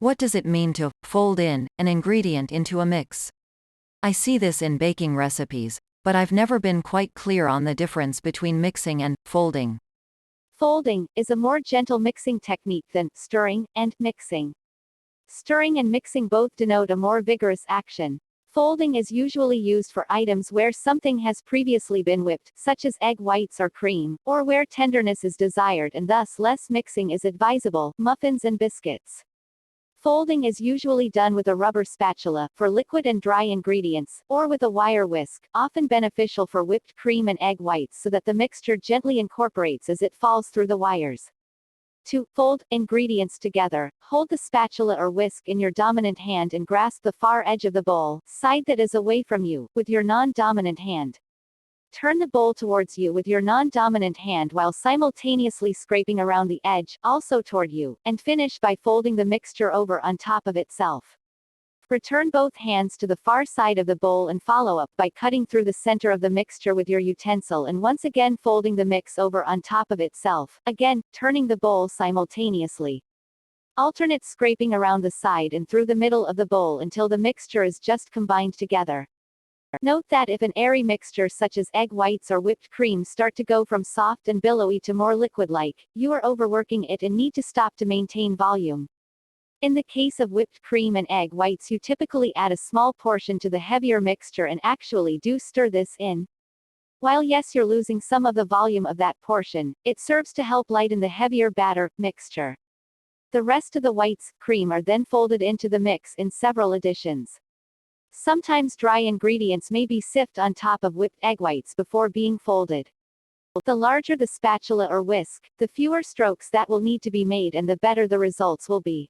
What does it mean to fold in an ingredient into a mix? I see this in baking recipes, but I've never been quite clear on the difference between mixing and folding. Folding is a more gentle mixing technique than stirring and mixing. Stirring and mixing both denote a more vigorous action. Folding is usually used for items where something has previously been whipped, such as egg whites or cream, or where tenderness is desired and thus less mixing is advisable, muffins and biscuits. Folding is usually done with a rubber spatula, for liquid and dry ingredients, or with a wire whisk, often beneficial for whipped cream and egg whites so that the mixture gently incorporates as it falls through the wires. To fold ingredients together, hold the spatula or whisk in your dominant hand and grasp the far edge of the bowl, side that is away from you, with your non-dominant hand. Turn the bowl towards you with your non-dominant hand while simultaneously scraping around the edge, also toward you, and finish by folding the mixture over on top of itself. Return both hands to the far side of the bowl and follow up by cutting through the center of the mixture with your utensil and once again folding the mix over on top of itself, again, turning the bowl simultaneously. Alternate scraping around the side and through the middle of the bowl until the mixture is just combined together. Note that if an airy mixture such as egg whites or whipped cream start to go from soft and billowy to more liquid-like, you are overworking it and need to stop to maintain volume. In the case of whipped cream and egg whites, you typically add a small portion to the heavier mixture and actually do stir this in. While yes, you're losing some of the volume of that portion, it serves to help lighten the heavier batter mixture. The rest of the whites, cream are then folded into the mix in several additions. Sometimes dry ingredients may be sifted on top of whipped egg whites before being folded. The larger the spatula or whisk, the fewer strokes that will need to be made and the better the results will be.